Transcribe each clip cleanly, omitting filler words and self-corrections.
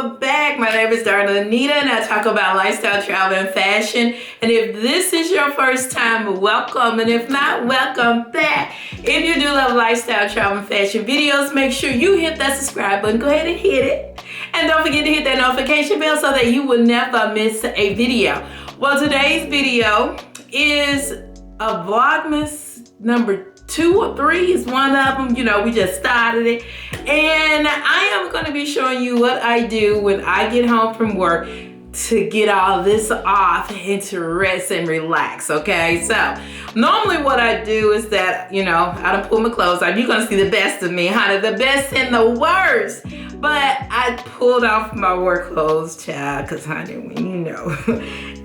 welcome back. My name is Darla Anita and I talk about lifestyle, travel, and fashion. And if this is your first time, welcome. And if not, welcome back. If you do love lifestyle, travel, and fashion videos, make sure you hit that subscribe button. Go ahead and hit it. And don't forget to hit that notification bell so that you will never miss a video. Well, today's video is a Vlogmas number 2 or 3 is one of them. You know, we just started it. And I am going to be showing you what I do when I get home from work to get all this off and to rest and relax, okay? So, normally what I do is that, you know, I don't pull my clothes on. You're going to see the best of me, honey, the best and the worst. But I pulled off my work clothes, child, because, honey, when you know,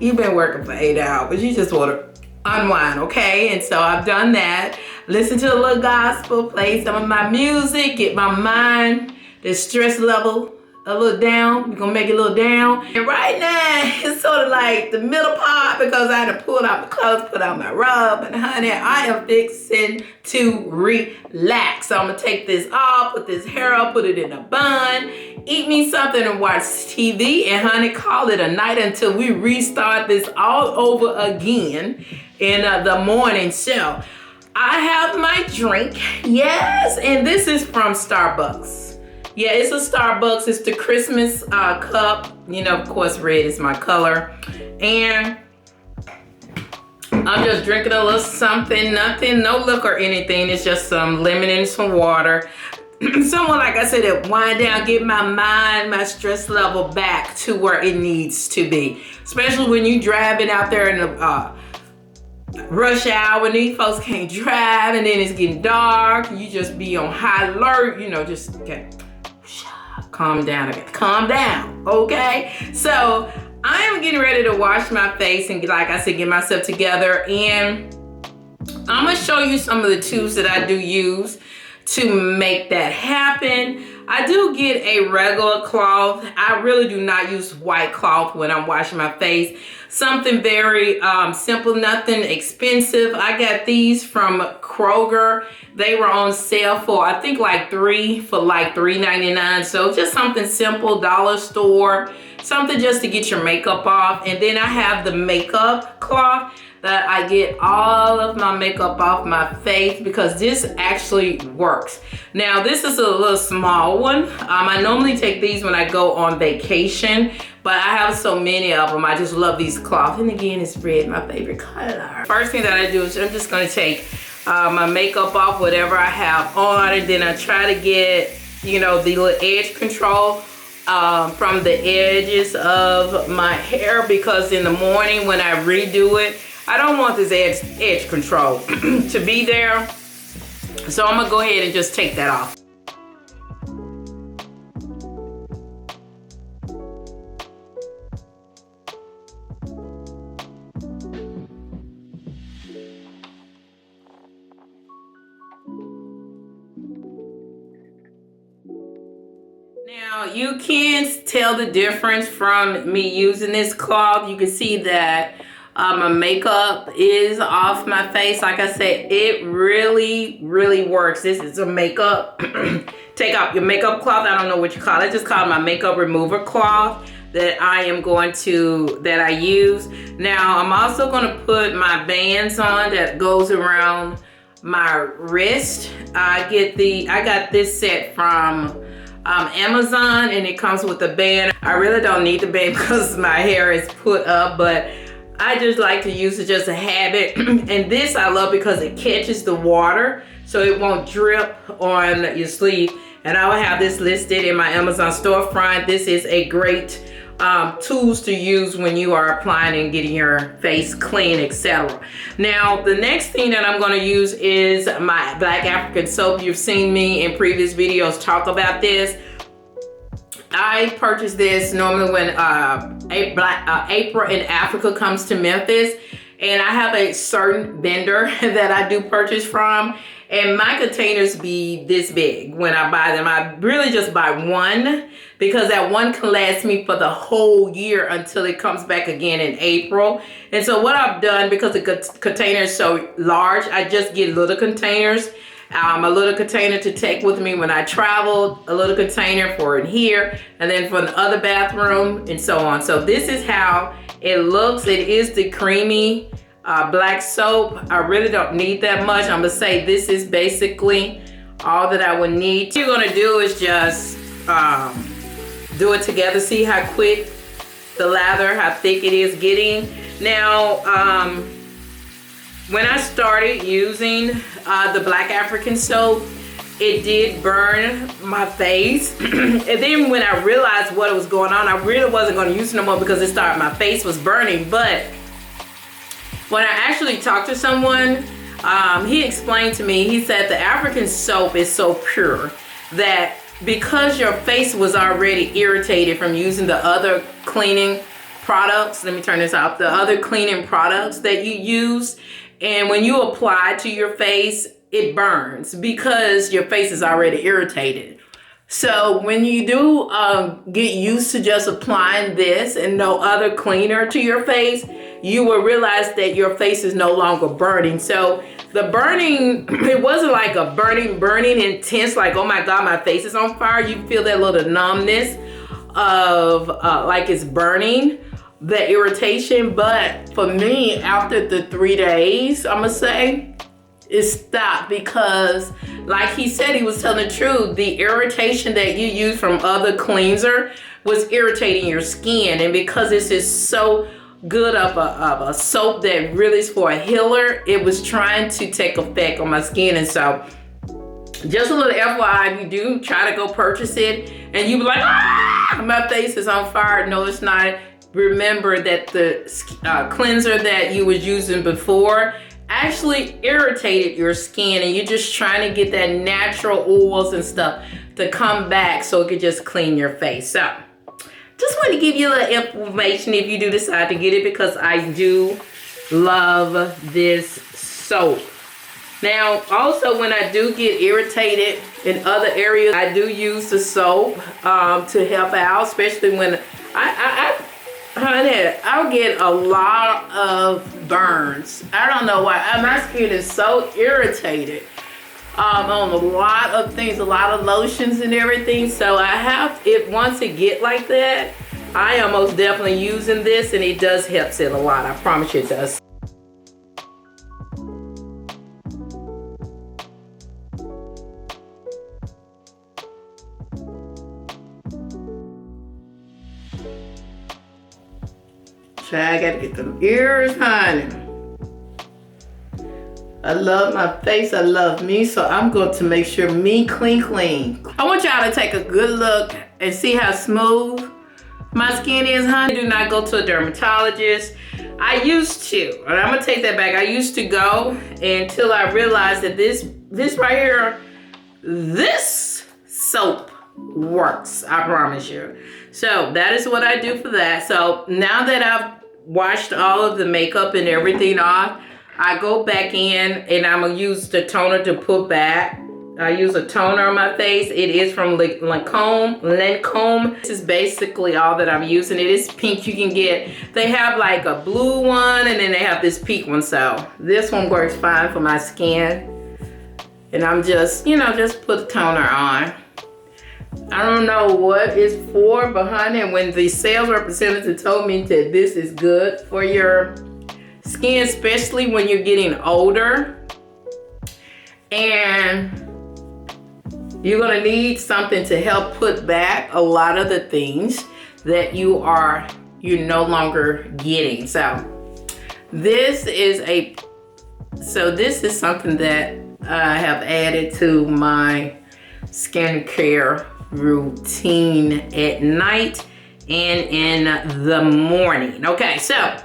you've been working for 8 hours, you just want to unwind, okay? And so I've done that. Listen to a little gospel, play some of my music, get my mind, the stress level a little down. We're gonna make it a little down. And right now, it's sort of like the middle part because I had to pull out my clothes, put on my robe, and honey, I am fixing to relax. So I'm gonna take this off, put this hair up, put it in a bun, eat me something and watch TV, and honey, call it a night until we restart this all over again in the morning show. I have my drink, yes, and this is from Starbucks. Yeah, it's a Starbucks. It's the Christmas cup. You know, of course, red is my color. And I'm just drinking a little something, nothing, no liquor or anything. It's just some lemon and some water. Someone, like I said, that wind down, get my mind, my stress level back to where it needs to be. Especially when you driving out there in the rush hour when these folks can't drive and then it's getting dark. You just be on high alert, you know, just okay. Calm down, okay? Calm down, okay? So I am getting ready to wash my face and, like I said, get myself together. And I'm gonna show you some of the tubes that I do use to make that happen. I do get a regular cloth. I really do not use white cloth when I'm washing my face. Something very simple, nothing expensive. I got these from Kroger. They were on sale for, I think, like 3 for like $3.99. So just something simple, dollar store, something just to get your makeup off. And then I have the makeup cloth that I get all of my makeup off my face because this actually works. Now, this is a little small one. I normally take these when I go on vacation, but I have so many of them. I just love these cloths. And again, it's red, my favorite color. First thing that I do is I'm just gonna take my makeup off, whatever I have on, and then I try to get, you know, the little edge control from the edges of my hair, because in the morning when I redo it, I don't want this edge control to be there. So I'm gonna go ahead and just take that off. Now you can tell the difference from me using this cloth. You can see that my makeup is off my face. Like I said, it really, really works. This is a makeup. Take off your makeup cloth. I don't know what you call it. I just call it my makeup remover cloth that I use. Now, I'm also going to put my bands on that goes around my wrist. I got this set from Amazon, and it comes with a band. I really don't need the band because my hair is put up, but I just like to use it just to have it. And this I love because it catches the water so it won't drip on your sleeve. And I will have this listed in my Amazon storefront. This is a great tools to use when you are applying and getting your face clean, etc. Now, the next thing that I'm going to use is my Black African soap. You've seen me in previous videos talk about this. I purchased this normally when April in Africa comes to Memphis, and I have a certain vendor that I do purchase from, and my containers be this big when I buy them. I really just buy one because that one can last me for the whole year until it comes back again in April. And so what I've done, because the container is so large, I just get little containers A little container to take with me when I traveled, a little container for in here, and then for the other bathroom, and so on. So this is how it looks. It is the creamy black soap. I really don't need that much. I'm gonna say this is basically all that I would need. What you're gonna do is just do it together. See how quick the lather, how thick it is getting. Now, when I started using the Black African soap, it did burn my face. And then when I realized what was going on, I really wasn't going to use it no more because it started, my face was burning. But when I actually talked to someone, he explained to me, he said the African soap is so pure that because your face was already irritated from using the other cleaning products, let me turn this off, the other cleaning products that you use, and when you apply to your face, it burns because your face is already irritated. So when you do get used to just applying this and no other cleaner to your face, you will realize that your face is no longer burning. So the burning, it wasn't like a burning intense, like, oh my God, my face is on fire. You feel that little numbness of like it's burning, the irritation. But for me, after the 3 days, I'm gonna say, it stopped because, like he said, he was telling the truth. The irritation that you use from other cleanser was irritating your skin, and because this is so good of a soap that really is for a healer, it was trying to take effect on my skin. And so, just a little FYI, if you do try to go purchase it and you be like, ah, my face is on fire. No, it's not. Remember that the cleanser that you was using before actually irritated your skin, and you're just trying to get that natural oils and stuff to come back so it could just clean your face. So just want to give you a little information if you do decide to get it, because I do love this soap. Now also, when I do get irritated in other areas, I do use the soap to help out, especially when honey, I'll get a lot of burns. I don't know why. My skin is so irritated on a lot of things, a lot of lotions and everything. So I have it, once it get like that, I am most definitely using this, and it does help it a lot. I promise you it does. I gotta get them ears, honey. I love my face, I love me, so I'm going to make sure me clean. I want y'all to take a good look and see how smooth my skin is, honey. I do not go to a dermatologist. I used to, and I'm gonna take that back. I used to go until I realized that this right here, this soap works, I promise you. So that is what I do for that. So now that I've washed all of the makeup and everything off, I go back in and I'm gonna use the toner to put back. I use a toner on my face. It is from Lancome. This is basically all that I'm using. It is pink. You can get, they have like a blue one and then they have this pink one. So this one works fine for my skin. And I'm just, you know, just put the toner on. I don't know what it's for, but honey, when the sales representative told me that this is good for your skin, especially when you're getting older, and you're gonna need something to help put back a lot of the things that you're no longer getting. So this is something that I have added to my skincare routine at night and in the morning. Okay, so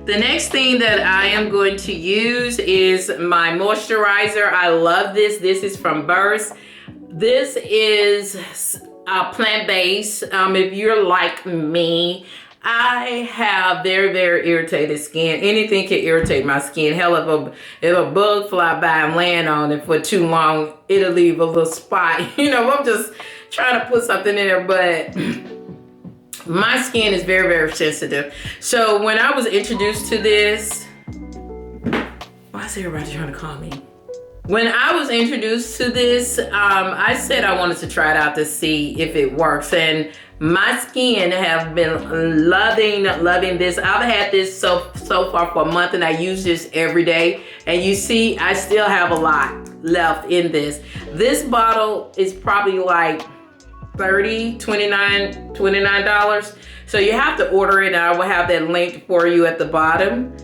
the next thing that I am going to use is my moisturizer. I love this. This is from Burst. This is plant-based. If you're like me, I have very, very irritated skin. Anything can irritate my skin. Hell, if a bug fly by and land on it for too long, it'll leave a little spot. You know, I'm just trying to put something in there, but my skin is very, very sensitive. So when I was introduced to this, why is everybody trying to call me? When I was introduced to this, I said I wanted to try it out to see if it works, and my skin have been loving this. I've had this so far for a month, and I use this every day, and you see I still have a lot left in this. This bottle is probably like $29. So you have to order it, and I will have that link for you at the bottom.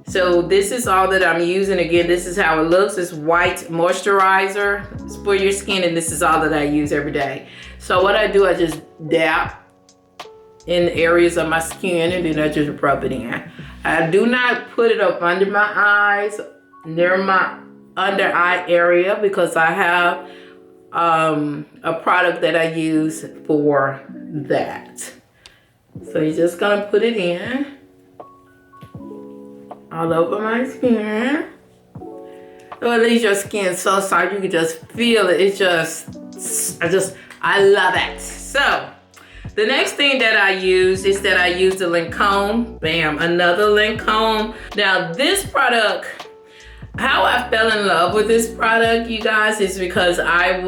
So this is all that I'm using. Again, this is how it looks. It's white moisturizer. It's for your skin, and this is all that I use every day. So what I do, I just dab in areas of my skin, and then I just rub it in. I do not put it up under my eyes, near my under eye area, because I have a product that I use for that. So you're just gonna put it in all over my skin. Oh, it leaves your skin so soft, you can just feel it. It's I love it. So the next thing that I use is that I use the Lancome. Bam, another Lancome. Now this product, how I fell in love with this product, you guys, is because I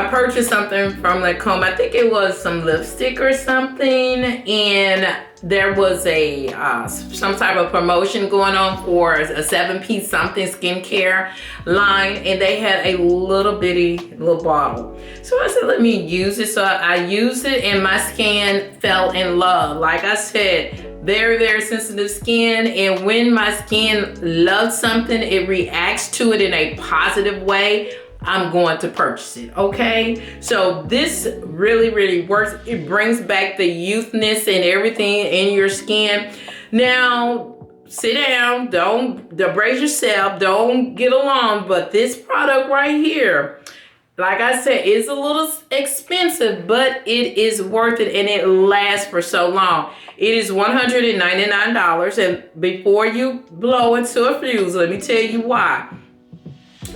purchased something from Lancome. I think it was some lipstick or something, and there was a some type of promotion going on for a 7-piece something skincare line, and they had a little bottle. So I said, let me use it. So I used it, and my skin fell in love. Like I said, very sensitive skin, and when my skin loves something, it reacts to it in a positive way. I'm going to purchase it, okay? So this really works. It brings back the youthness and everything in your skin. Now, sit down, don't brace yourself, don't get alarmed, but this product right here, like I said, is a little expensive, but it is worth it, and it lasts for so long. It is $199, and before you blow into a fuse, let me tell you why.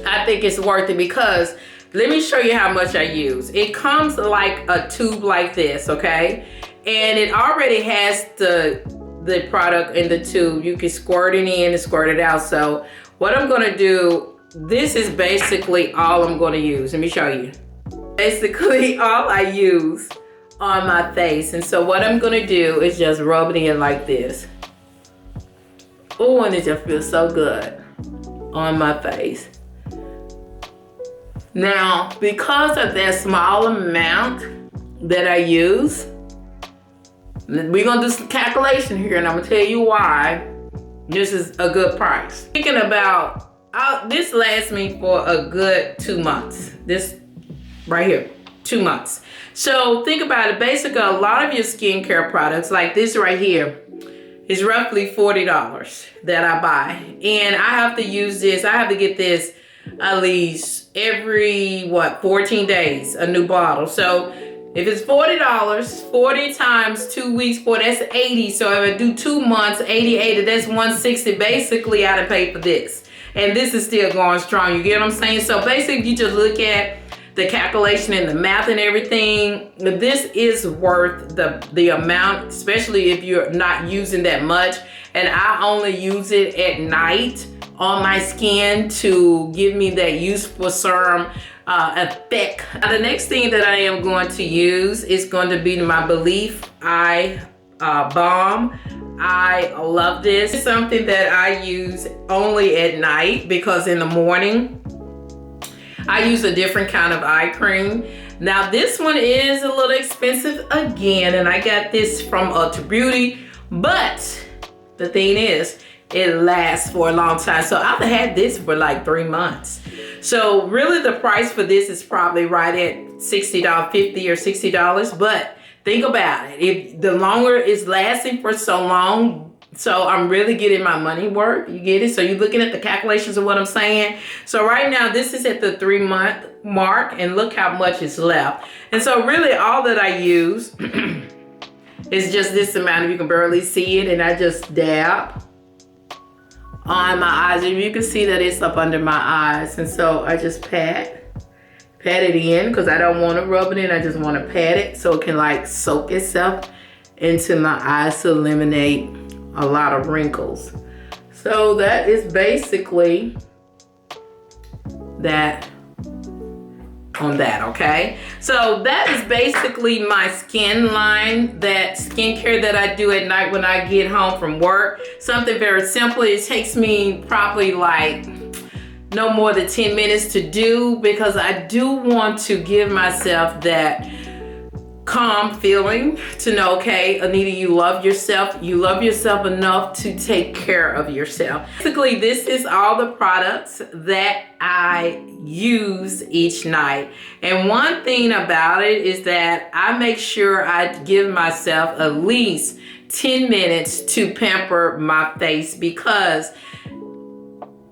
I think it's worth it, because let me show you how much I use. It comes like a tube like this, okay? And it already has the product in the tube. You can squirt it in and squirt it out. So what I'm gonna do, this is basically all I'm gonna use. Let me show you. Basically all I use on my face. And so what I'm gonna do is just rub it in like this. Oh, and it just feels so good on my face. Now, because of that small amount that I use, we're gonna do some calculation here, and I'm gonna tell you why this is a good price. Thinking about, this lasts me for a good 2 months. This right here, 2 months. So think about it. Basically, a lot of your skincare products, like this right here, is roughly $40 that I buy. And I have to use this, I have to get this at least every 14 days, a new bottle. So if it's $40, 40 times 2 weeks, that's 80. So if I do 2 months, 80, that's 160. Basically, I done paid for this, and this is still going strong. You get what I'm saying? So basically, you just look at the calculation and the math and everything. This is worth the amount, especially if you're not using that much. And I only use it at night on my skin to give me that useful serum effect. Now, the next thing that I am going to use is going to be my Belief Eye Balm. I love this. It's something that I use only at night, because in the morning I use a different kind of eye cream. Now this one is a little expensive again, and I got this from Ulta Beauty, but the thing is, it lasts for a long time. So I've had this for like 3 months. So really the price for this is probably right at $60, $50 or $60. But think about it. If the longer it's lasting for so long, so I'm really getting my money worth. You get it? So you're looking at the calculations of what I'm saying. So right now this is at the 3-month mark, and look how much is left. And so really all that I use is just this amount. If you can barely see it, and I just dab on my eyes, and you can see that it's up under my eyes. And so I just pat it in, because I don't want to rub it in. I just want to pat it so it can like soak itself into my eyes to eliminate a lot of wrinkles. So So that is basically that on that, okay? So that is basically my skin line, that skincare that I do at night when I get home from work. Something very simple. It takes me probably like no more than 10 minutes to do, because I do want to give myself that calm feeling to know, okay, Anita, you love yourself. You love yourself enough to take care of yourself. Basically, this is all the products that I use each night. And one thing about it is that I make sure I give myself at least 10 minutes to pamper my face, because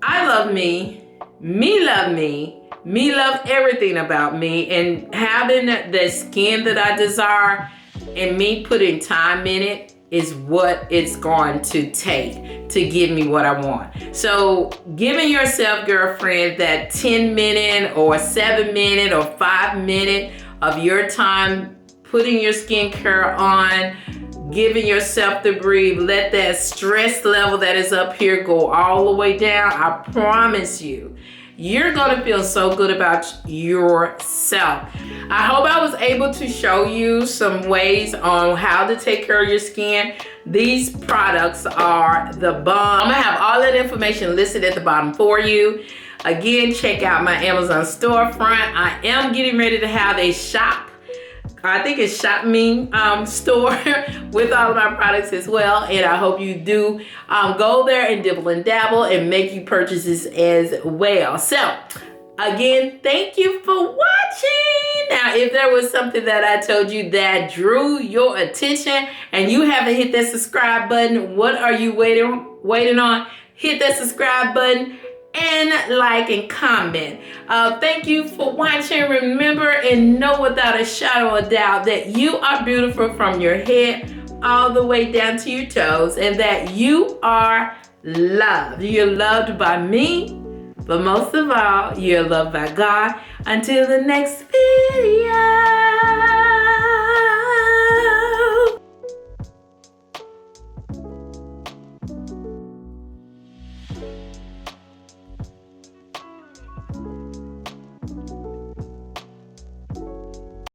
I love me, me love me, me love everything about me, and having the skin that I desire and me putting time in it is what it's going to take to give me what I want. So giving yourself, girlfriend, that 10-minute or 7-minute or 5-minute of your time putting your skincare on, giving yourself to breathe, let that stress level that is up here go all the way down. I promise you, you're gonna feel so good about yourself. I hope I was able to show you some ways on how to take care of your skin. These products are the Balm. I'm gonna have all that information listed at the bottom for you. Again, check out my Amazon storefront. I am getting ready to have a shop, I think it's Shop Me store with all of my products as well. And I hope you do go there and dibble and dabble and make you purchases as well. So again, thank you for watching. Now, if there was something that I told you that drew your attention and you haven't hit that subscribe button, what are you waiting on? Hit that subscribe button and like and comment. Thank you for watching. Remember and know without a shadow of doubt that you are beautiful from your head all the way down to your toes, and that you are loved. You're loved by me, but most of all, you're loved by God. Until the next video.